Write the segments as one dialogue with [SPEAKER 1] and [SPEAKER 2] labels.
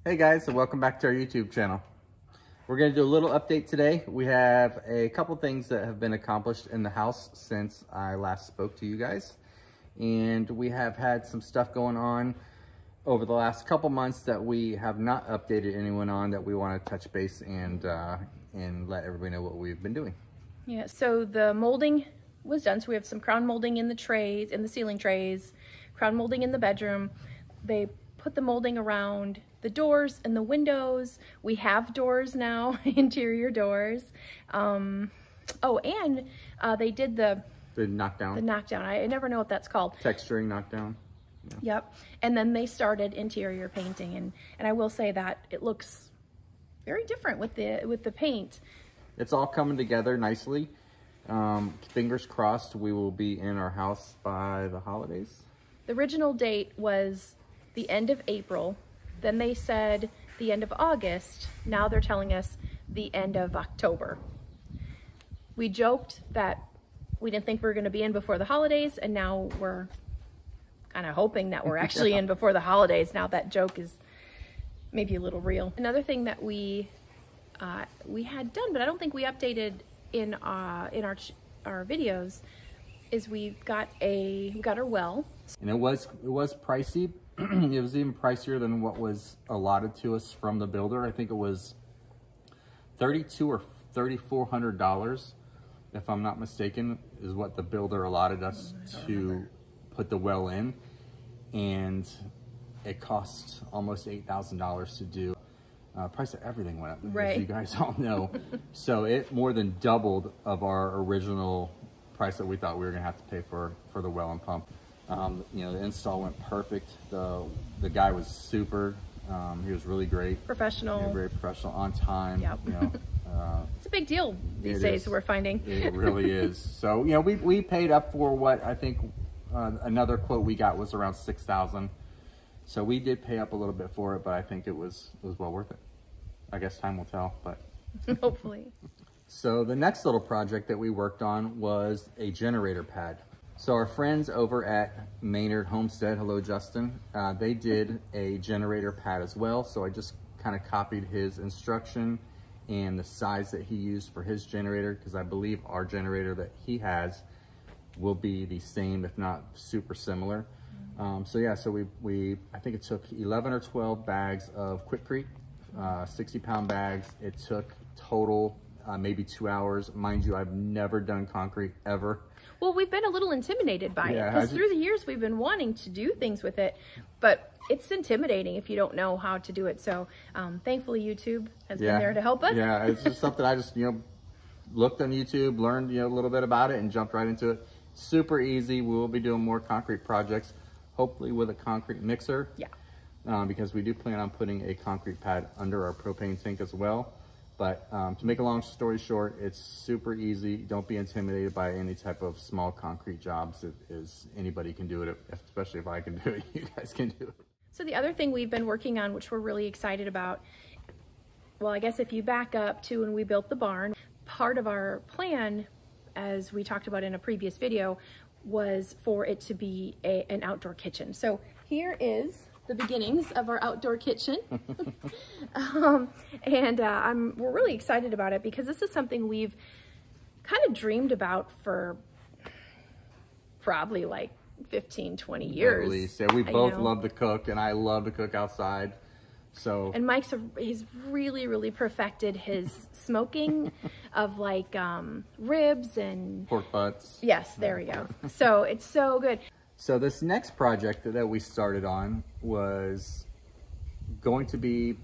[SPEAKER 1] Hey guys, and welcome back to our YouTube channel. We're going to do a little update today. We have a couple things that have been accomplished in the house since I last spoke to you guys. And we have had some stuff going on over the last couple months that we have not updated anyone on, that we want to touch base and let everybody know what we've been doing.
[SPEAKER 2] Yeah, so the molding was done. So we have some crown molding in the trays, in the ceiling trays, crown molding in the bedroom. They put the molding around the doors and the windows. We have doors now, interior doors. They did the
[SPEAKER 1] knockdown.
[SPEAKER 2] The knockdown. I never know what that's called.
[SPEAKER 1] Texturing knockdown. Yeah.
[SPEAKER 2] Yep. And then they started interior painting, and I will say that it looks very different with the paint.
[SPEAKER 1] It's all coming together nicely. Fingers crossed we will be in our house by the holidays.
[SPEAKER 2] The original date was the end of April. Then they said the end of August. Now they're telling us the end of October. We joked that we didn't think we were going to be in before the holidays, and now we're kind of hoping that we're actually in before the holidays. Now that joke is maybe a little real. Another thing that we had done, but I don't think we updated in our videos, is we got our well.
[SPEAKER 1] And it was pricey. It was even pricier than what was allotted to us from the builder. I think it was $3,200 or $3,400, if I'm not mistaken, is what the builder allotted us to put the well in. And it cost almost $8,000 to do. Price of everything went up,
[SPEAKER 2] right,
[SPEAKER 1] as you guys all know. So it more than doubled of our original price that we thought we were gonna have to pay for the well and pump. You know, the install went perfect. The guy was super. He was really great.
[SPEAKER 2] Professional.
[SPEAKER 1] Yeah, very professional, on time.
[SPEAKER 2] Yep.
[SPEAKER 1] You know,
[SPEAKER 2] it's a big deal these days, we're finding.
[SPEAKER 1] It really is. So, you know, we paid up for what I think another quote we got was around $6,000. So we did pay up a little bit for it, but I think it was well worth it. I guess time will tell, but
[SPEAKER 2] hopefully.
[SPEAKER 1] So the next little project that we worked on was a generator pad. So our friends over at Maynard Homestead, hello Justin, they did a generator pad as well. So I just kind of copied his instruction and the size that he used for his generator, because I believe our generator that he has will be the same, if not super similar. So yeah, so I think it took 11 or 12 bags of Quikrete, 60-pound bags. It took total maybe 2 hours. Mind you, I've never done concrete ever.
[SPEAKER 2] Well, we've been a little intimidated by it, because through the years we've been wanting to do things with it, but it's intimidating if you don't know how to do it. So thankfully YouTube has been there to help us.
[SPEAKER 1] Yeah, it's just something I just, looked on YouTube, learned, a little bit about it, and jumped right into it. Super easy. We will be doing more concrete projects, hopefully with a concrete mixer.
[SPEAKER 2] Yeah.
[SPEAKER 1] Because we do plan on putting a concrete pad under our propane tank as well. But to make a long story short, it's super easy. Don't be intimidated by any type of small concrete jobs. Anybody can do it, especially if I can do it, you guys can do it.
[SPEAKER 2] So the other thing we've been working on, which we're really excited about, well, I guess if you back up to when we built the barn, part of our plan, as we talked about in a previous video, was for it to be an outdoor kitchen. So here is the beginnings of our outdoor kitchen. We're really excited about it, because this is something we've kind of dreamed about for probably like 15, 20 years.
[SPEAKER 1] At least. Yeah, we both love to cook, and I love to cook outside. So. And
[SPEAKER 2] he's really, really perfected his smoking of like ribs and
[SPEAKER 1] pork butts.
[SPEAKER 2] Yes, there we go. So it's so good.
[SPEAKER 1] So this next project that we started on was going to be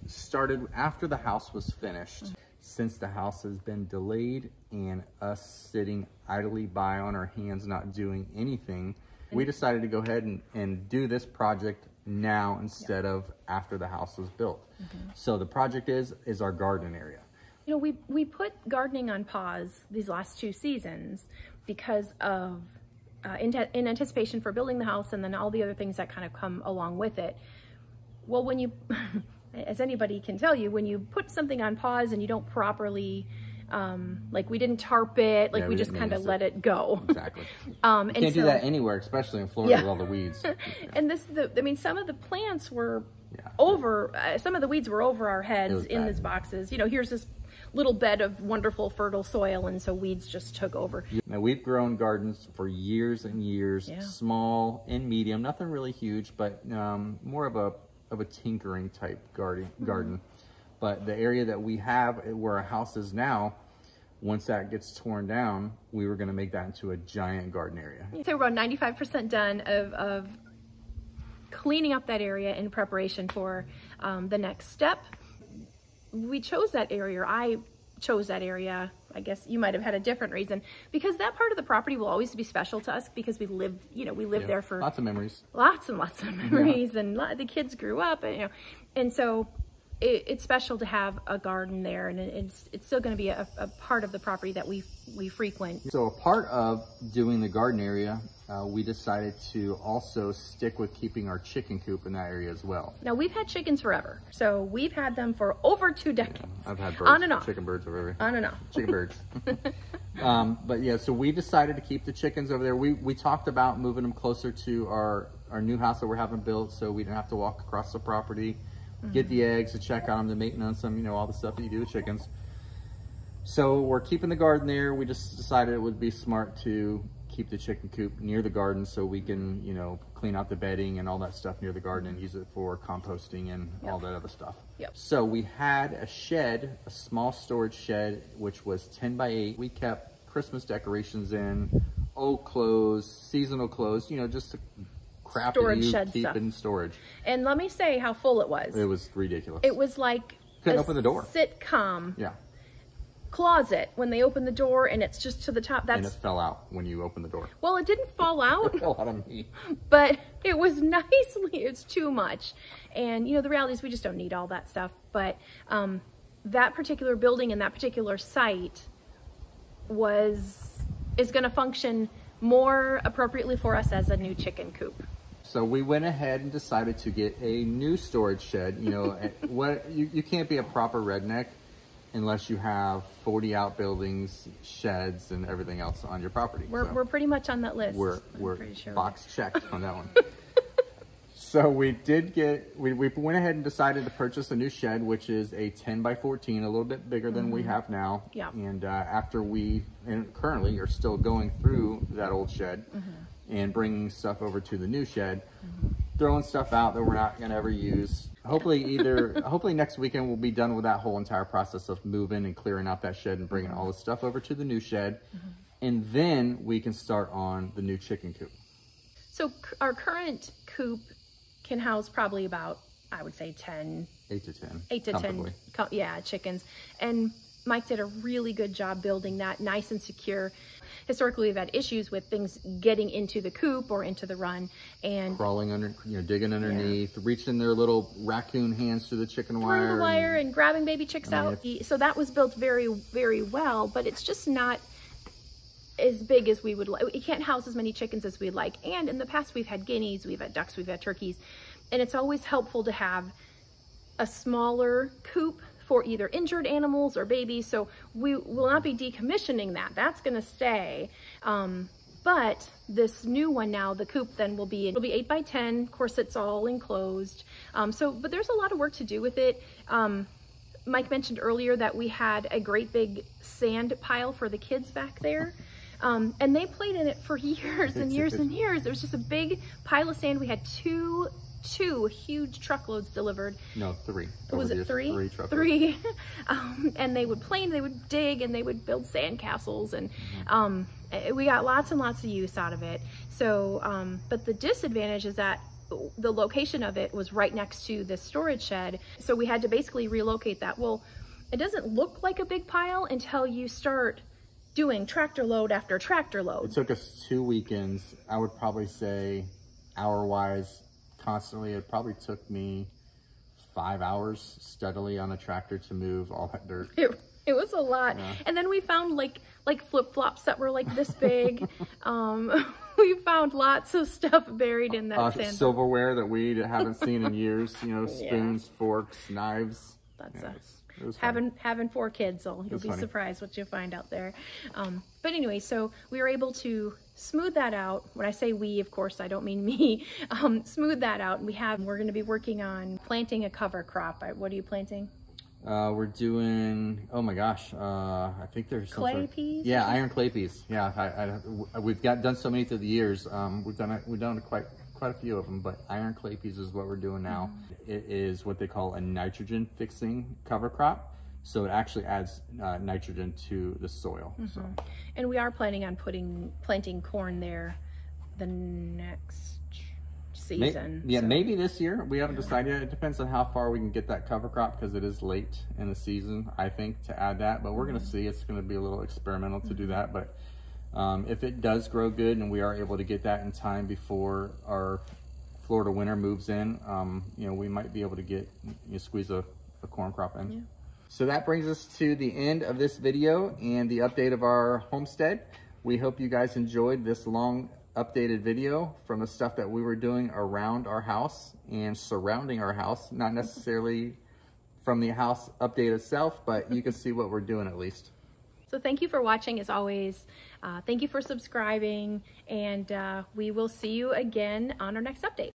[SPEAKER 1] started after the house was finished. Since the house has been delayed and us sitting idly by on our hands not doing anything, we decided to go ahead and do this project now instead of after the house was built. So the project is our garden area.
[SPEAKER 2] We put gardening on pause these last 2 seasons because of in anticipation for building the house, and then all the other things that kind of come along with it. Well, when you, as anybody can tell you, when you put something on pause and you don't properly Like we didn't tarp it, like
[SPEAKER 1] Yeah,
[SPEAKER 2] we
[SPEAKER 1] we
[SPEAKER 2] just
[SPEAKER 1] didn't
[SPEAKER 2] kind of
[SPEAKER 1] maintenance
[SPEAKER 2] let it go.
[SPEAKER 1] Exactly.
[SPEAKER 2] And
[SPEAKER 1] You can't
[SPEAKER 2] so,
[SPEAKER 1] do that anywhere, especially in Florida with all the weeds.
[SPEAKER 2] And I mean, some of the plants were
[SPEAKER 1] Yeah.
[SPEAKER 2] over, some of the weeds were over our
[SPEAKER 1] It
[SPEAKER 2] heads
[SPEAKER 1] was
[SPEAKER 2] in
[SPEAKER 1] bad.
[SPEAKER 2] these boxes. You know, here's this little bed of wonderful fertile soil, and so weeds just took over.
[SPEAKER 1] Now, we've grown gardens for years and years,
[SPEAKER 2] Yeah.
[SPEAKER 1] small and medium, nothing really huge, but more of a tinkering type garden. But the area that we have where our house is now, once that gets torn down, we were going to make that into a giant garden area.
[SPEAKER 2] So we're about 95% done of cleaning up that area in preparation for the next step. We chose that area, or I chose that area. I guess you might have had a different reason, because that part of the property will always be special to us because we lived, you know, we lived there for
[SPEAKER 1] lots of memories.
[SPEAKER 2] Lots and lots of memories, and the kids grew up, and, you know, and so it's special to have a garden there, and it's still going to be a part of the property that we frequent.
[SPEAKER 1] So a part of doing the garden area, we decided to also stick with keeping our chicken coop in that area as well.
[SPEAKER 2] Now, we've had chickens forever, so we've had them for over 2 decades.
[SPEAKER 1] I've had birds,
[SPEAKER 2] on and off.
[SPEAKER 1] chicken birds over there.
[SPEAKER 2] On and off.
[SPEAKER 1] Chicken birds. But yeah, so we decided to keep the chickens over there. We talked about moving them closer to our new house that we're having built, so we didn't have to walk across the property, get the eggs, to check on them, to maintenance them, you know, all the stuff that you do with chickens. So we're keeping the garden there. We just decided it would be smart to keep the chicken coop near the garden so we can, you know, clean out the bedding and all that stuff near the garden and use it for composting and all that other stuff.
[SPEAKER 2] Yep.
[SPEAKER 1] So we had a shed, a small storage shed, which was 10 by 8. We kept Christmas decorations in, old clothes, seasonal clothes, you know, just crap
[SPEAKER 2] Storage
[SPEAKER 1] that you
[SPEAKER 2] shed
[SPEAKER 1] keep
[SPEAKER 2] stuff.
[SPEAKER 1] in storage.
[SPEAKER 2] And let me say how full it was.
[SPEAKER 1] It was ridiculous.
[SPEAKER 2] It was like
[SPEAKER 1] Couldn't
[SPEAKER 2] a
[SPEAKER 1] open the door.
[SPEAKER 2] sitcom
[SPEAKER 1] Yeah.
[SPEAKER 2] closet when they open the door, and it's just to the top.
[SPEAKER 1] And it
[SPEAKER 2] That's,
[SPEAKER 1] fell out when you opened the door.
[SPEAKER 2] well, it didn't fall out,
[SPEAKER 1] It fell out of me.
[SPEAKER 2] but it was nicely, it's too much. And, you know, the reality is we just don't need all that stuff. But that particular building and that particular site is going to function more appropriately for us as a new chicken coop.
[SPEAKER 1] So we went ahead and decided to get a new storage shed. You know, you can't be a proper redneck unless you have 40 outbuildings, sheds, and everything else on your property.
[SPEAKER 2] We're pretty much on that list.
[SPEAKER 1] We're
[SPEAKER 2] pretty sure.
[SPEAKER 1] box checked on that one. So we went ahead and decided to purchase a new shed, which is a 10 by 14, a little bit bigger than we have now.
[SPEAKER 2] Yeah.
[SPEAKER 1] And after and currently are still going through that old shed and bringing stuff over to the new shed, throwing stuff out that we're not going to ever use. Hopefully next weekend we'll be done with that whole entire process of moving and clearing out that shed and bringing all the stuff over to the new shed. And then we can start on the new chicken coop.
[SPEAKER 2] So our current coop can house probably about, I would say
[SPEAKER 1] 8 to 10.
[SPEAKER 2] 8 to 10, yeah, chickens. And Mike did a really good job building that nice and secure. Historically, we've had issues with things getting into the coop or into the run, and
[SPEAKER 1] crawling under, you know, digging underneath, reaching their little raccoon hands through the chicken wire.
[SPEAKER 2] through the wire and grabbing baby chicks
[SPEAKER 1] I mean,
[SPEAKER 2] out. So that was built very, very well, but it's just not as big as we would like. It can't house as many chickens as we'd like. And in the past, we've had guineas, we've had ducks, we've had turkeys, and it's always helpful to have a smaller coop for either injured animals or babies. So we will not be decommissioning that. That's going to stay. But this new one now, the coop then it'll be 8 by 10. Of course, it's all enclosed. But there's a lot of work to do with it. Mike mentioned earlier that we had a great big sand pile for the kids back there. And they played in it for years and years and years. There was just a big pile of sand. We had two huge truckloads delivered.
[SPEAKER 1] No, 3.
[SPEAKER 2] Was it 3?
[SPEAKER 1] 3 truckloads.
[SPEAKER 2] 3. And they would play and they would dig and they would build sand castles, and we got lots and lots of use out of it. So, but the disadvantage is that the location of it was right next to this storage shed. So we had to basically relocate that. Well, it doesn't look like a big pile until you start doing tractor load after tractor load.
[SPEAKER 1] It took us 2 weekends. I would probably say hour-wise, constantly, it probably took me 5 hours steadily on a tractor to move all that dirt.
[SPEAKER 2] It was a lot. Yeah. And then we found like flip-flops that were like this big. We found lots of stuff buried in that sand.
[SPEAKER 1] Silverware that we haven't seen in years, you know, spoons, forks, knives.
[SPEAKER 2] That's
[SPEAKER 1] It was fun.
[SPEAKER 2] Having 4 kids, so you'll be
[SPEAKER 1] funny.
[SPEAKER 2] surprised what you find out there. But anyway, so we were able to smooth that out. When I say we, of course, I don't mean me. Smooth that out. We're going to be working on planting a cover crop. What are you planting?
[SPEAKER 1] We're doing, oh my gosh, I think there's some
[SPEAKER 2] Clay peas?
[SPEAKER 1] Yeah, iron clay peas. Yeah, we've done so many through the years. We've done quite a few of them, but iron clay peas is what we're doing now. It is what they call a nitrogen fixing cover crop. So it actually adds nitrogen to the soil. So.
[SPEAKER 2] And we are planning on planting corn there the next season.
[SPEAKER 1] Maybe this year. We haven't decided yet. It depends on how far we can get that cover crop, because it is late in the season, I think, to add that. But we're going to see. It's going to be a little experimental to do that. But if it does grow good and we are able to get that in time before our Florida winter moves in, we might be able to squeeze a corn crop in. Yeah. So that brings us to the end of this video and the update of our homestead. We hope you guys enjoyed this long updated video from the stuff that we were doing around our house and surrounding our house, not necessarily from the house update itself, but you can see what we're doing at least.
[SPEAKER 2] So thank you for watching as always. Thank you for subscribing, and we will see you again on our next update.